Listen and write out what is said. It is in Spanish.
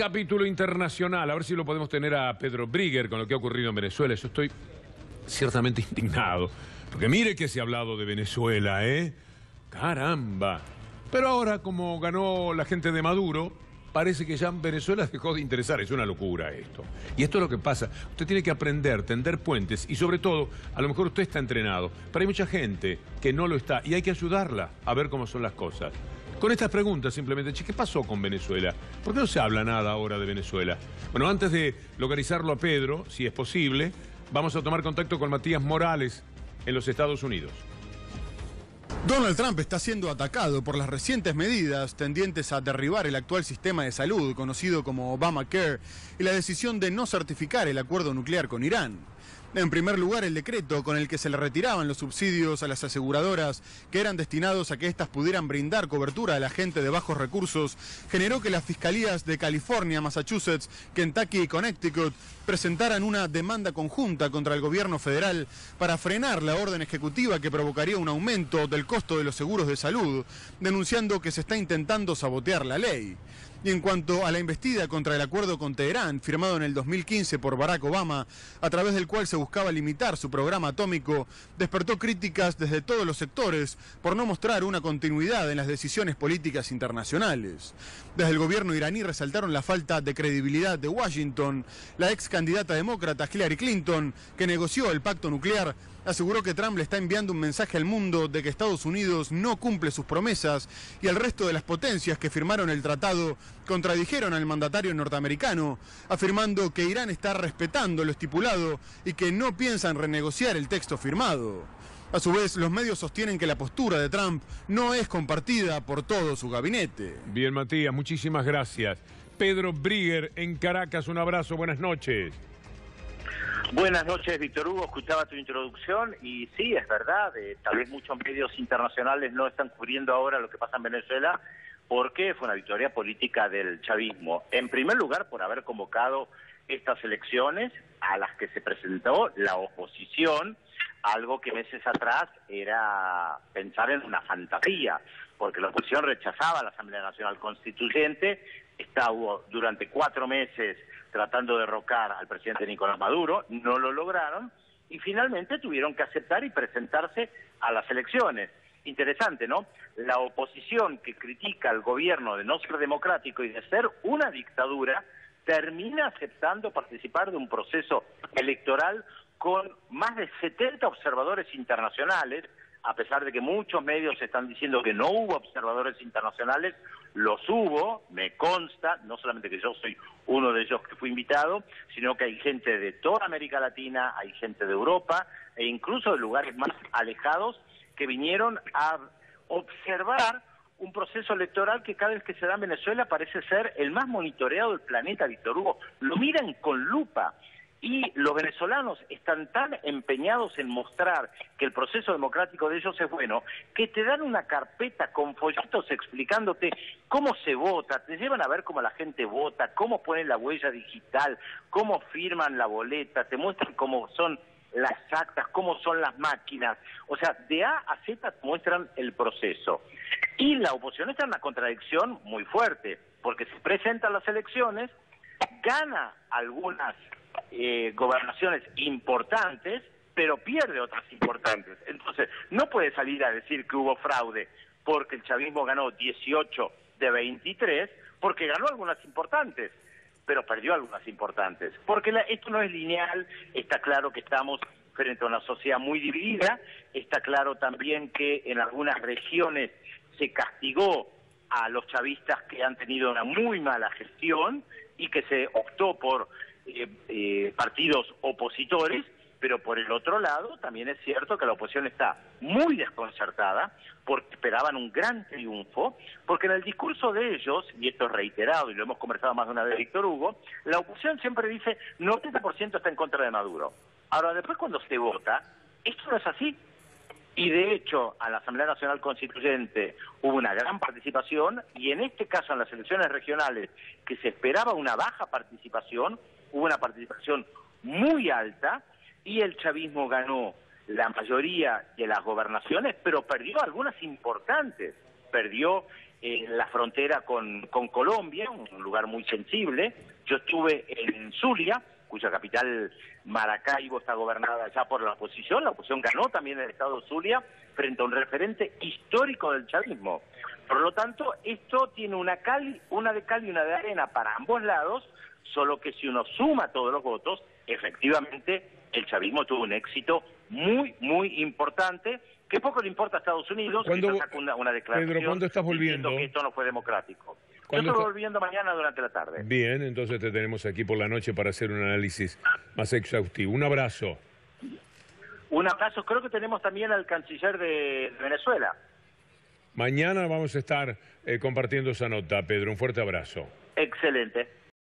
capítulo internacional, a ver si lo podemos tener a Pedro Brigger con lo que ha ocurrido en Venezuela. Yo estoy ciertamente indignado, porque mire que se ha hablado de Venezuela, ¿eh? ¡Caramba! Pero ahora, como ganó la gente de Maduro, parece que ya Venezuela dejó de interesar. Es una locura esto. Y esto es lo que pasa. Usted tiene que aprender, tender puentes y sobre todo, a lo mejor usted está entrenado, pero hay mucha gente que no lo está y hay que ayudarla a ver cómo son las cosas. Con estas preguntas simplemente, che, ¿qué pasó con Venezuela? ¿Por qué no se habla nada ahora de Venezuela? Bueno, antes de localizarlo a Pedro, si es posible, vamos a tomar contacto con Matías Morales en los Estados Unidos. Donald Trump está siendo atacado por las recientes medidas tendientes a derribar el actual sistema de salud, conocido como Obamacare, y la decisión de no certificar el acuerdo nuclear con Irán. En primer lugar, el decreto con el que se le retiraban los subsidios a las aseguradoras que eran destinados a que éstas pudieran brindar cobertura a la gente de bajos recursos generó que las fiscalías de California, Massachusetts, Kentucky y Connecticut presentaran una demanda conjunta contra el gobierno federal para frenar la orden ejecutiva que provocaría un aumento del costo de los seguros de salud, denunciando que se está intentando sabotear la ley. Y en cuanto a la embestida contra el acuerdo con Teherán, firmado en el 2015 por Barack Obama, a través del cual se buscaba limitar su programa atómico, despertó críticas desde todos los sectores por no mostrar una continuidad en las decisiones políticas internacionales. Desde el gobierno iraní resaltaron la falta de credibilidad de Washington. La ex candidata demócrata Hillary Clinton, que negoció el pacto nuclear, aseguró que Trump le está enviando un mensaje al mundo de que Estados Unidos no cumple sus promesas y el resto de las potencias que firmaron el tratado contradijeron al mandatario norteamericano, afirmando que Irán está respetando lo estipulado y que no piensan renegociar el texto firmado. A su vez, los medios sostienen que la postura de Trump no es compartida por todo su gabinete. Bien, Matías, muchísimas gracias. Pedro Brigger en Caracas, un abrazo, buenas noches. Buenas noches, Víctor Hugo. Escuchaba tu introducción y sí, es verdad, tal vez muchos medios internacionales no están cubriendo ahora lo que pasa en Venezuela porque fue una victoria política del chavismo. En primer lugar, por haber convocado estas elecciones a las que se presentó la oposición, algo que meses atrás era pensar en una fantasía, porque la oposición rechazaba la Asamblea Nacional Constituyente, estuvo durante 4 meses tratando de derrocar al presidente Nicolás Maduro, no lo lograron, y finalmente tuvieron que aceptar y presentarse a las elecciones. Interesante, ¿no? La oposición que critica al gobierno de no ser democrático y de ser una dictadura, termina aceptando participar de un proceso electoral con más de 70 observadores internacionales, a pesar de que muchos medios están diciendo que no hubo observadores internacionales, los hubo, me consta, no solamente que yo soy uno de ellos que fui invitado, sino que hay gente de toda América Latina, hay gente de Europa e incluso de lugares más alejados que vinieron a observar un proceso electoral que cada vez que se da en Venezuela parece ser el más monitoreado del planeta, Víctor Hugo. Lo miran con lupa. Y los venezolanos están tan empeñados en mostrar que el proceso democrático de ellos es bueno, que te dan una carpeta con folletos explicándote cómo se vota, te llevan a ver cómo la gente vota, cómo ponen la huella digital, cómo firman la boleta, te muestran cómo son las actas, cómo son las máquinas. O sea, de A a Z te muestran el proceso. Y la oposición está en una contradicción muy fuerte, porque se presentan las elecciones, gana algunas gobernaciones importantes, pero pierde otras importantes. Entonces, no puede salir a decir que hubo fraude porque el chavismo ganó 18 de 23, porque ganó algunas importantes, pero perdió algunas importantes. Porque esto no es lineal, está claro que estamos frente a una sociedad muy dividida, está claro también que en algunas regiones se castigó a los chavistas que han tenido una muy mala gestión y que se optó por partidos opositores, pero por el otro lado también es cierto que la oposición está muy desconcertada porque esperaban un gran triunfo, porque en el discurso de ellos, y esto es reiterado y lo hemos conversado más de una vez, Víctor Hugo, la oposición siempre dice 90% está en contra de Maduro. Ahora, después cuando se vota, esto no es así. Y de hecho, a la Asamblea Nacional Constituyente hubo una gran participación, y en este caso en las elecciones regionales, que se esperaba una baja participación, hubo una participación muy alta, y el chavismo ganó la mayoría de las gobernaciones, pero perdió algunas importantes. Perdió en la frontera con Colombia, un lugar muy sensible. Yo estuve en Zulia, cuya capital Maracaibo está gobernada ya por la oposición ganó también el estado de Zulia frente a un referente histórico del chavismo. Por lo tanto, esto tiene una de cal y una de arena para ambos lados, solo que si uno suma todos los votos, efectivamente el chavismo tuvo un éxito muy, muy importante, que poco le importa a Estados Unidos, que sacó una declaración Pedro, ¿cuándo estás volviendo? diciendo que esto no fue democrático. Yo estoy volviendo mañana durante la tarde. Bien, entonces te tenemos aquí por la noche para hacer un análisis más exhaustivo. Un abrazo. Un abrazo. Creo que tenemos también al canciller de Venezuela. Mañana vamos a estar compartiendo esa nota, Pedro. Un fuerte abrazo. Excelente.